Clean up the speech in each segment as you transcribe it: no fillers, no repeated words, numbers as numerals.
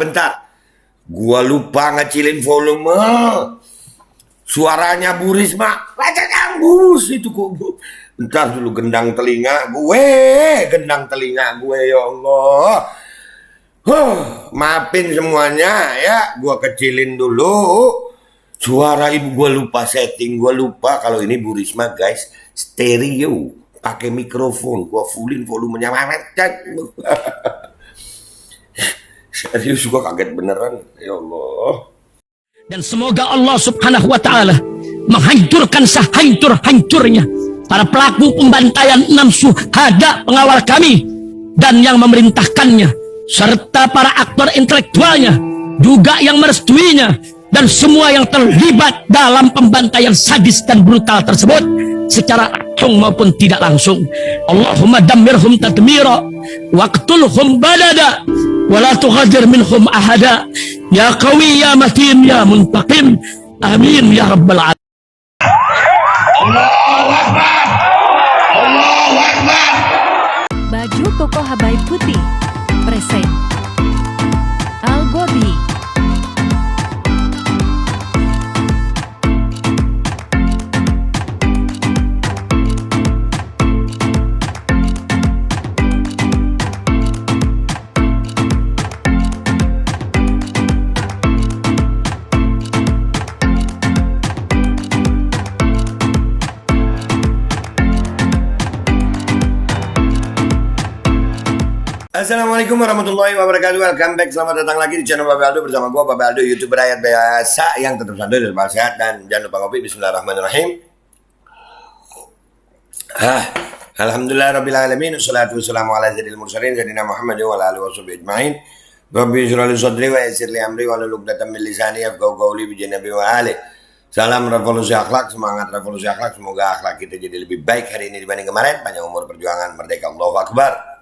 Bentar. Gua lupa ngecilin volume. Suaranya Bu Risma baca kambus itu kok. Bentar dulu, gendang telinga gue ya Allah. Maafin semuanya ya, gua kecilin dulu. Suara ibu gua lupa setting, gua lupa kalau ini Bu Risma guys, stereo, pakai mikrofon, gua fullin volumenya. Serius gua kaget beneran, ya Allah. Dan semoga Allah subhanahu wa ta'ala menghancurkan sehancur-hancurnya para pelaku pembantaian 6 syuhada pengawal kami dan yang memerintahkannya, serta para aktor intelektualnya juga yang merestuinya, dan semua yang terlibat dalam pembantaian sadis dan brutal tersebut secara langsung maupun tidak langsung. Allahumma dammirhum tadmira waqtulhum balada wala tughadir minhum ahada ya qawi ya matin ya muntaqim amin ya rabbal alamin. Allahu Akbar, Allahu Akbar. Baju koko Habaib Putih present Al Gobi. Assalamualaikum warahmatullahi wabarakatuh. Welcome back, selamat datang lagi di channel Babe Aldo bersama gua Babe Aldo, YouTuber rakyat biasa yang tetap santai dan sehat, dan jangan lupa ngopi. Bismillahirrahmanirrahim. Alhamdulillah rabbil alamin, wassalatu wassalamu ala sayyidil mursalin sayyidina Muhammad wa ala alihi washabihi ajmain. Rabbi shrah li sadri wa yassir li amri wa hlul 'uqdatam min lisani yafqahu qawli bi janabi wa ali. Salam revolusi akhlak, semangat revolusi akhlak. Semoga akhlak kita jadi lebih baik hari ini dibanding kemarin. Panjang umur perjuangan, merdeka, Allahu Akbar.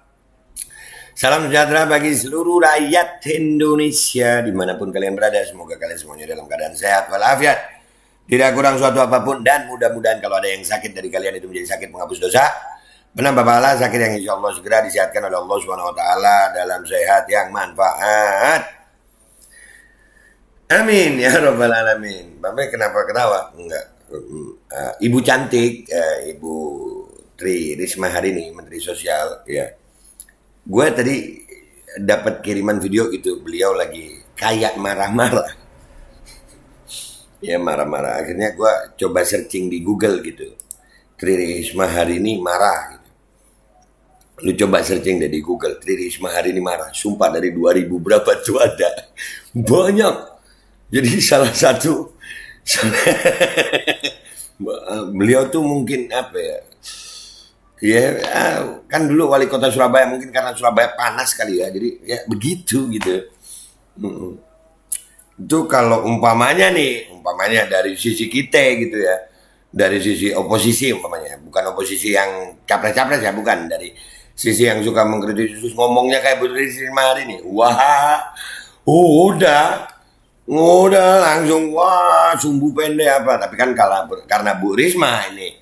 Salam sejahtera bagi seluruh rakyat Indonesia dimanapun kalian berada. Semoga kalian semuanya dalam keadaan sehat walafiat, tidak kurang suatu apapun, dan mudah-mudahan kalau ada yang sakit dari kalian itu menjadi sakit penghapus dosa, penambah pahala, sakit yang insya Allah segera disehatkan oleh Allah Subhanahu Wa Taala dalam sehat yang manfaat. Amin ya Rabbal Alamin. Bapak kenapa ketawa? Enggak. Ibu cantik, Ibu Tri Risma hari ini, Menteri Sosial ya. Gue tadi dapat kiriman video gitu, beliau lagi kayak marah-marah. Ya marah-marah. Akhirnya gue coba searching di Google gitu. Tri Risma hari ini marah gitu. Lu coba searching deh di Google, Tri Risma hari ini marah. Sumpah dari 2000 berapa tuh ada. Banyak. Jadi salah satu beliau tuh mungkin apa ya? Ya kan dulu wali kota Surabaya, mungkin karena Surabaya panas kali ya, jadi ya begitu gitu. Itu kalau umpamanya dari sisi kita gitu ya, dari sisi oposisi umpamanya, bukan oposisi yang capres-capres ya, bukan, dari sisi yang suka mengkritik, ngomongnya kayak Bu Risma hari ini, wah, udah langsung wah sumbu pendek apa. Tapi kan karena Bu Risma ini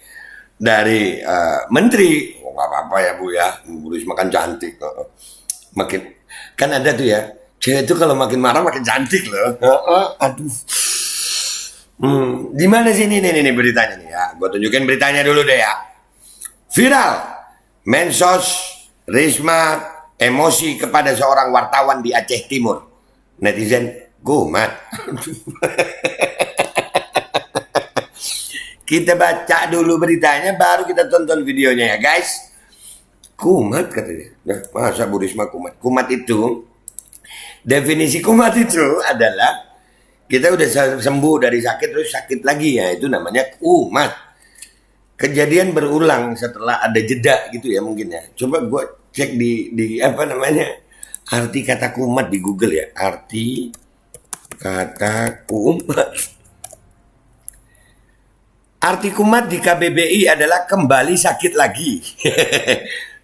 dari menteri, nggak apa-apa ya Bu ya, Bu Risma kan cantik, makin kan ada tuh ya, cewek itu kalau makin marah makin cantik loh. Aduh, di mana sih ini beritanya nih ya, gue tunjukin beritanya dulu deh ya. Viral, Mensos Risma emosi kepada seorang wartawan di Aceh Timur, netizen gumat. Kita baca dulu beritanya, baru kita tonton videonya ya guys. Kumat katanya. Nah, masa Bu Risma kumat? Kumat itu, definisi kumat itu adalah kita udah sembuh dari sakit terus sakit lagi ya, itu namanya kumat. Kejadian berulang setelah ada jeda gitu ya mungkin ya. Coba gue cek di apa namanya, arti kata kumat di Google ya. Arti kata kumat. Arti kumat di KBBI adalah kembali sakit lagi.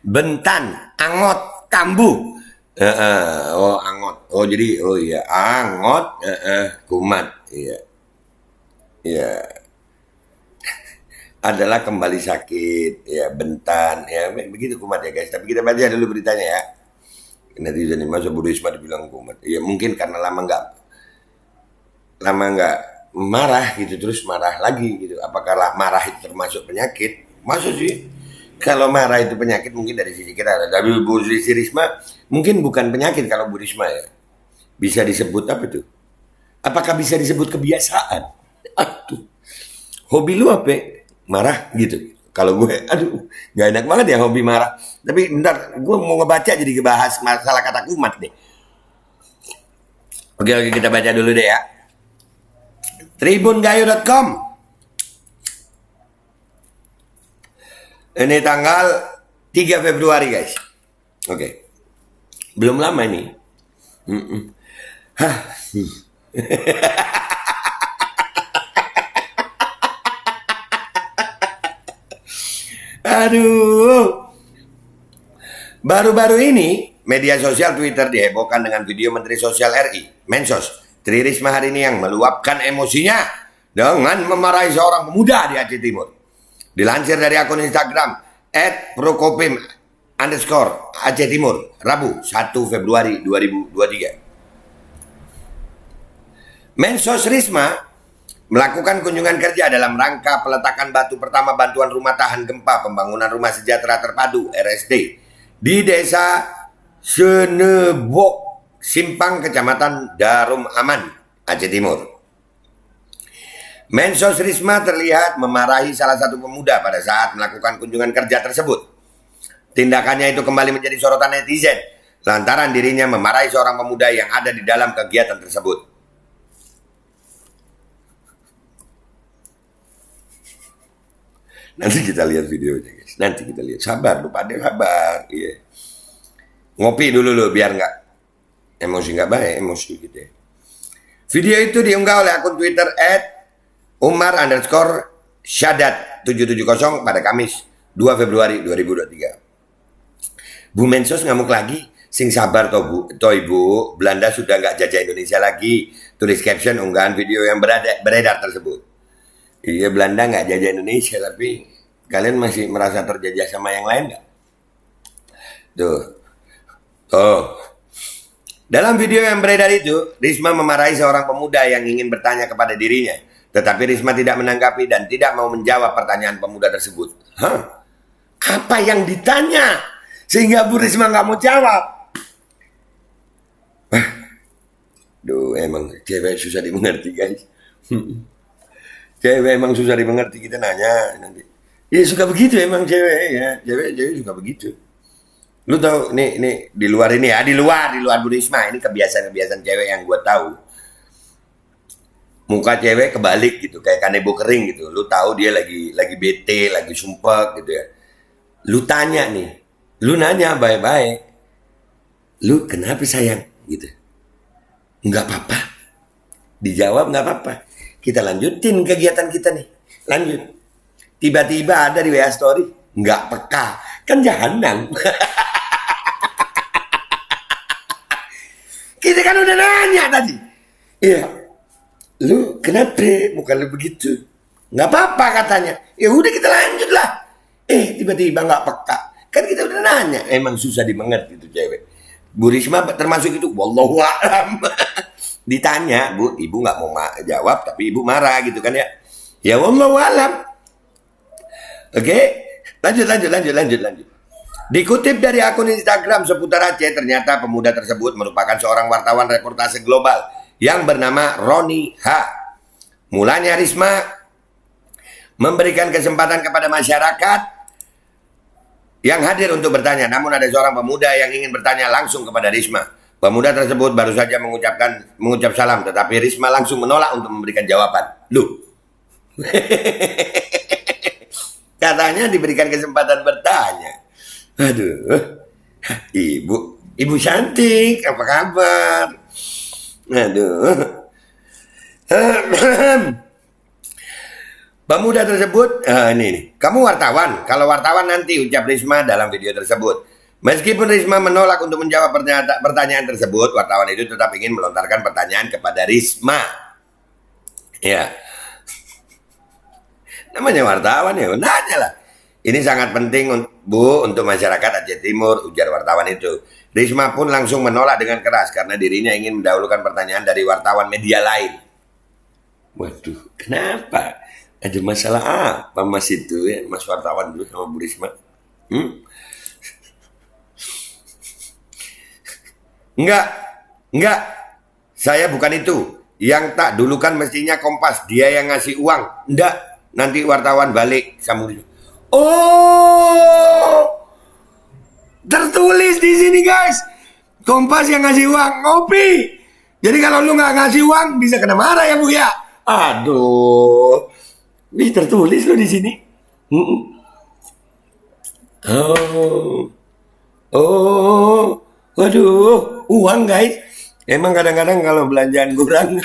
Bentan, angot, kambuh. Angot. Jadi iya, angot, kumat. Iya. Iya. Adalah kembali sakit, ya bentan, ya begitu kumat ya guys. Tapi kita baca dulu beritanya ya. Netizen ini masa Bu Risma dibilang kumat. Ya mungkin karena lama nggak marah gitu, terus marah lagi gitu. Apakah marah itu termasuk penyakit? Maksud sih kalau marah itu penyakit mungkin dari sisi kita. Tapi Bu Risma mungkin bukan penyakit kalau Bu Risma ya. Bisa disebut apa tuh? Apakah bisa disebut kebiasaan? Aduh. Hobi lu apa? Marah gitu. Kalau gue, aduh, nggak enak banget ya hobi marah. Tapi bentar, gue mau ngebaca jadi ngebahas masalah kata kumat deh. Oke, kita baca dulu deh ya. Tribungayu.com. Ini tanggal 3 Februari guys. Oke. Belum lama ini. Aduh. Baru-baru ini media sosial Twitter dihebohkan dengan video Menteri Sosial RI, Mensos Tri Risma hari ini yang meluapkan emosinya dengan memarahi seorang pemuda di Aceh Timur. Dilansir dari akun Instagram @prokopim_Aceh Timur, Rabu 1 Februari 2023. Mensos Risma melakukan kunjungan kerja dalam rangka peletakan batu pertama bantuan rumah tahan gempa pembangunan rumah sejahtera terpadu RST di desa Senebok, Simpang, Kecamatan Darum Aman, Aceh Timur. Mensos Risma terlihat memarahi salah satu pemuda pada saat melakukan kunjungan kerja tersebut. Tindakannya itu kembali menjadi sorotan netizen lantaran dirinya memarahi seorang pemuda yang ada di dalam kegiatan tersebut. Nanti kita lihat videonya guys. Nanti kita lihat. Sabar lu pada sabar. Iya. Ngopi dulu lu biar nggak emosi nggak baik emosi gitu ya. Video itu diunggah oleh akun Twitter @umar_syadat770 pada Kamis 2 Februari 2023. Bu Mensos ngamuk lagi. Sing sabar toh ibu. Belanda sudah nggak jajah Indonesia lagi. Tulis caption unggahan video yang beredar tersebut. Iya Belanda nggak jajah Indonesia, tapi kalian masih merasa terjajah sama yang lain nggak? Tuh. Dalam video yang beredar itu, Risma memarahi seorang pemuda yang ingin bertanya kepada dirinya. Tetapi Risma tidak menanggapi dan tidak mau menjawab pertanyaan pemuda tersebut. Hah? Apa yang ditanya? Sehingga Bu Risma nggak mau jawab. Duh, emang cewek susah dimengerti guys. Cewek emang susah dimengerti, kita nanya nanti. Ya suka begitu emang cewek ya. Cewek suka begitu. Lu tahu nih di luar ini ya, di luar Bu Risma ini kebiasaan cewek yang gue tahu. Muka cewek kebalik gitu, kayak kanebo kering gitu. Lu tahu dia lagi bete, lagi sumpah gitu ya. Lu tanya nih, lu nanya baik-baik. Lu kenapa sayang gitu? Enggak apa-apa. Dijawab enggak apa-apa. Kita lanjutin kegiatan kita nih. Lanjut. Tiba-tiba ada di WA story. Nggak peka. Kan jahanam. Kita kan udah nanya tadi. Iya. Lu kenapa muka lu begitu? Nggak apa-apa katanya. Ya udah kita lanjut lah. Tiba-tiba nggak peka. Kan kita udah nanya. Emang susah dimengerti itu cewek. Bu Risma termasuk itu. Wallahu a'lam. Ditanya, Bu, ibu nggak mau jawab, tapi ibu marah gitu kan ya. Ya wallahu alam. Oke, lanjut. Dikutip dari akun Instagram seputar Aceh, ternyata pemuda tersebut merupakan seorang wartawan reportase global yang bernama Roni H. Mulanya Risma memberikan kesempatan kepada masyarakat yang hadir untuk bertanya. Namun ada seorang pemuda yang ingin bertanya langsung kepada Risma. Pemuda tersebut baru saja mengucap salam, tetapi Risma langsung menolak untuk memberikan jawaban. Loh. Katanya diberikan kesempatan bertanya. Aduh. Ibu cantik, apa kabar? Aduh. Pemuda tersebut, ini, kamu wartawan. Kalau wartawan nanti, ucap Risma dalam video tersebut. Meskipun Risma menolak untuk menjawab pertanyaan tersebut, wartawan itu tetap ingin melontarkan pertanyaan kepada Risma. Ya, namanya wartawan ya, nanya lah. Ini sangat penting Bu untuk masyarakat Aceh Timur, ujar wartawan itu. Risma pun langsung menolak dengan keras karena dirinya ingin mendahulukan pertanyaan dari wartawan media lain. Waduh, kenapa? Ada masalah apa Mas itu ya, Mas wartawan dulu sama Bu Risma? Enggak. Saya bukan itu. Yang tak dulukan mestinya Kompas, dia yang ngasih uang. Enggak, nanti wartawan balik sambung. Oh, tertulis di sini guys. Kompas yang ngasih uang, ngopi. Jadi kalau lu nggak ngasih uang bisa kena marah ya Bu ya. Aduh, ini tertulis lo di sini. Waduh, uang guys. Emang kadang-kadang kalau belanjaan kurang.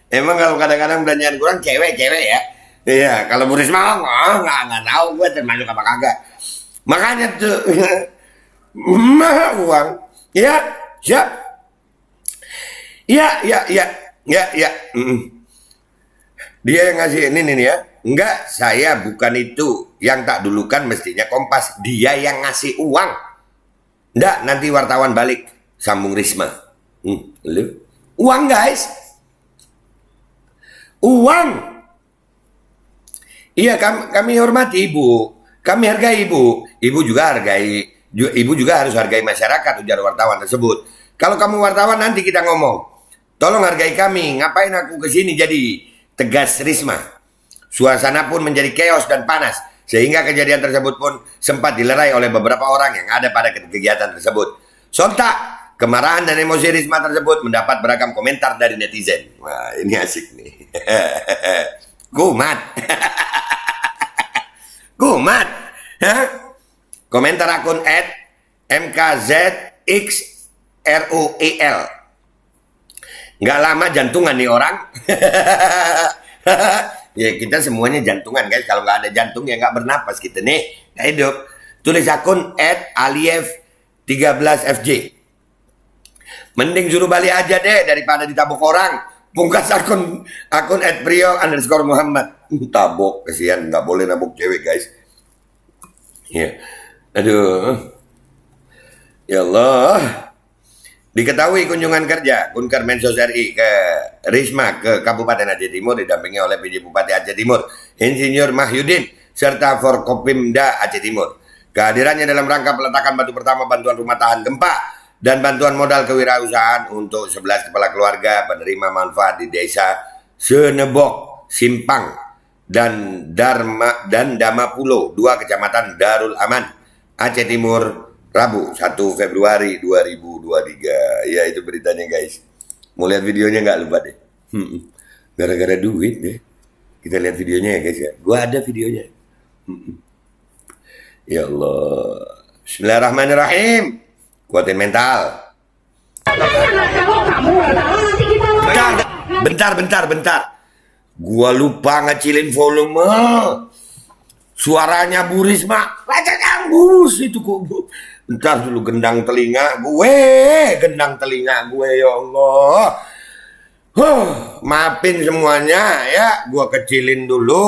Emang kalau kadang-kadang belanjaan kurang cewek-cewek ya. Iya, kalau Bu Risma nggak tahu gue termasuk apa kagak. Makanya tuh mah uang. Ya, siap. Ya. Dia yang ngasih ini nih ya. Enggak, saya bukan itu. Yang tak dulukan mestinya Kompas. Dia yang ngasih uang. Enggak, nanti wartawan balik. Sambung Risma. Lu? Uang guys. Uang. Iya, kami hormati Ibu. Kami hargai Ibu. Ibu juga harus hargai masyarakat, ujar wartawan tersebut. Kalau kamu wartawan nanti kita ngomong. Tolong hargai kami. Ngapain aku kesini jadi? Tegas Risma. Suasana pun menjadi chaos dan panas. Sehingga kejadian tersebut pun sempat dilerai oleh beberapa orang yang ada pada kegiatan tersebut. Sontak, kemarahan dan emosi Risma tersebut mendapat beragam komentar dari netizen. Wah, ini asik nih. Kumat. Kumat. Hah? Komentar akun @mkzxroel. Nggak lama jantungan nih orang. Ya kita semuanya jantungan guys. Kalau nggak ada jantung ya nggak bernapas kita nih. Nggak hidup. Tulis akun @aliev13fj. Mending suruh balik aja deh daripada ditabok orang. Pungkas akun @prio_muhammad. Tabok, kesian, nggak boleh nabok cewek guys. Ya, aduh, ya Allah. Diketahui kunjungan kerja Kunker Mensos RI ke Risma ke Kabupaten Aceh Timur didampingi oleh PJ Bupati Aceh Timur, Insinyur Mahyudin, serta Forkopimda Aceh Timur. Kehadirannya dalam rangka peletakan batu pertama bantuan rumah tahan gempa dan bantuan modal kewirausahaan untuk 11 kepala keluarga penerima manfaat di desa Senebok, Simpang, dan Damapulo, 2 kecamatan Darul Aman, Aceh Timur, Rabu 1 Februari 2023. Ya itu beritanya guys. Mau lihat videonya nggak, lupa deh. Gara-gara duit deh. Kita lihat videonya ya guys ya. Gua ada videonya. Ya Allah. Bismillahirrahmanirrahim. Kuatin mental. Bentar. Gua lupa ngecilin volume. Suaranya Bu Risma. Baca kanggus itu kok. Bentar dulu, gendang telinga gue, ya Allah. Maafin semuanya ya, gue kecilin dulu.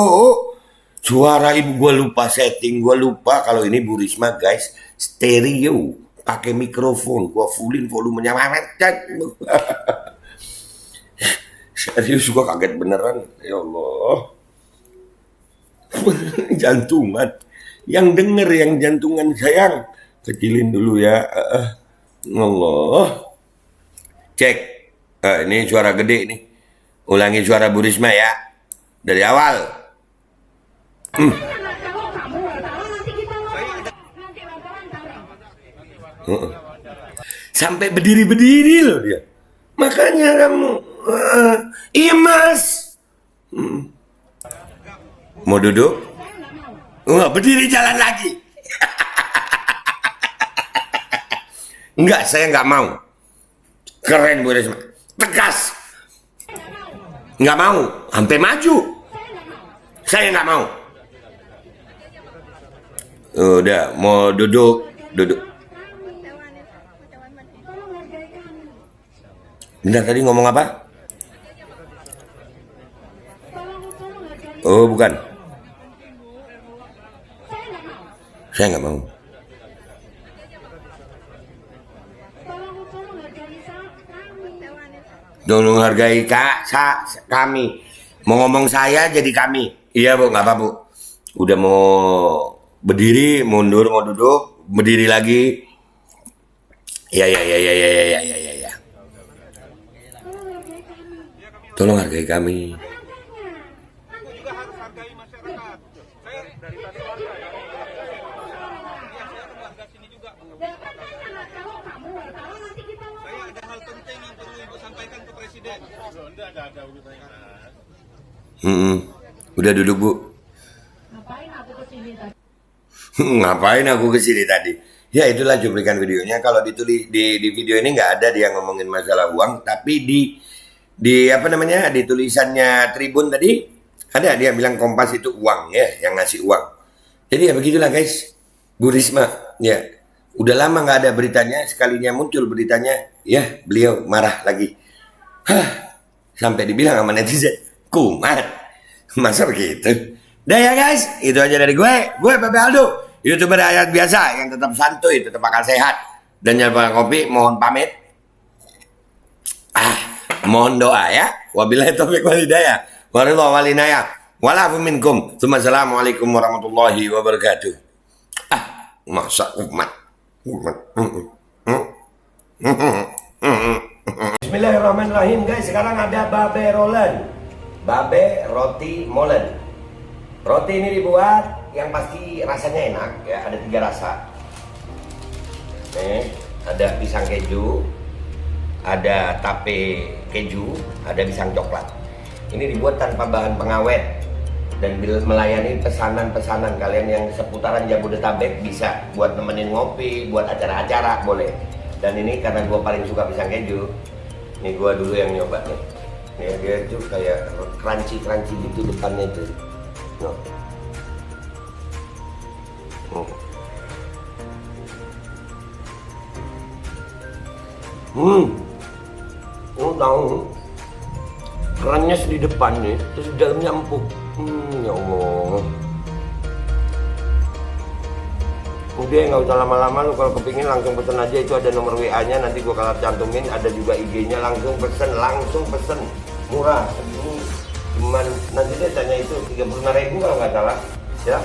Suara ibu gue lupa setting, gue lupa kalau ini Bu Risma guys, stereo, pakai mikrofon, gue fullin volumenya. Serius gue kaget beneran, ya Allah. Jantungan, yang denger yang jantungan sayang. Kecilin dulu ya. Allah. Cek. Ini suara gede nih. Ulangi suara Bu Risma ya. Dari awal. Sampai berdiri-berdiri loh dia. Makanya kamu. Iya mas. Mau duduk? Berdiri jalan lagi. Enggak, saya nggak mau. Keren Bu Risma. Tegas. Nggak mau. Sampai maju. Saya nggak mau. Udah, mau duduk. Bentar, tadi ngomong apa? Oh, bukan. Saya nggak mau. Tolong hargai kami. Mau ngomong saya jadi kami. Iya Bu, nggak apa Bu. Udah mau berdiri, mundur, mau duduk, berdiri lagi. Ya. Tolong hargai kami. Udah duduk Bu. Ngapain aku kesini tadi? Ya itulah cuplikan videonya. Kalau ditulis di video ini nggak ada dia ngomongin masalah uang, tapi di apa namanya, di tulisannya Tribun tadi ada dia bilang Kompas itu uang ya, yang ngasih uang. Jadi ya begitulah guys. Bu Risma ya udah lama nggak ada beritanya, sekalinya muncul beritanya ya beliau marah lagi. Sampai dibilang sama netizen kumat. Masa begitu? Dah ya guys, itu aja dari gue Pepe Aldo, YouTuber rakyat biasa yang tetap santuy, tetap akal sehat, dan jangan lupa kopi. Mohon pamit. Mohon doa ya. Wabillahi taufiq wal hidayah. Waridha wal inayah. Walafu minkum. Assalamualaikum warahmatullahi wabarakatuh. Masa umat. Bismillahirrahmanirrahim guys. Sekarang ada babe rolen, babe roti molen. Roti ini dibuat yang pasti rasanya enak ya, ada 3 rasa. Ada pisang keju, ada tape keju, ada pisang coklat. Ini dibuat tanpa bahan pengawet dan melayani pesanan-pesanan kalian yang seputaran Jabodetabek, bisa buat nemenin ngopi, buat acara-acara boleh. Dan ini karena gue paling suka pisang keju, ini gue dulu yang nyoba nih. Dia itu kayak crunchy gitu depannya itu. Tahu kerannya di depan nih, terus di dalamnya empuk. Ya Allah. Udah nggak usah lama-lama, lu kalau kepingin langsung pesen aja, itu ada nomor WA-nya, nanti gua kalau cantumin, ada juga IG-nya, langsung pesen, murah segini. Cuman nanti dia tanya itu 35.000 kalau nggak salah ya.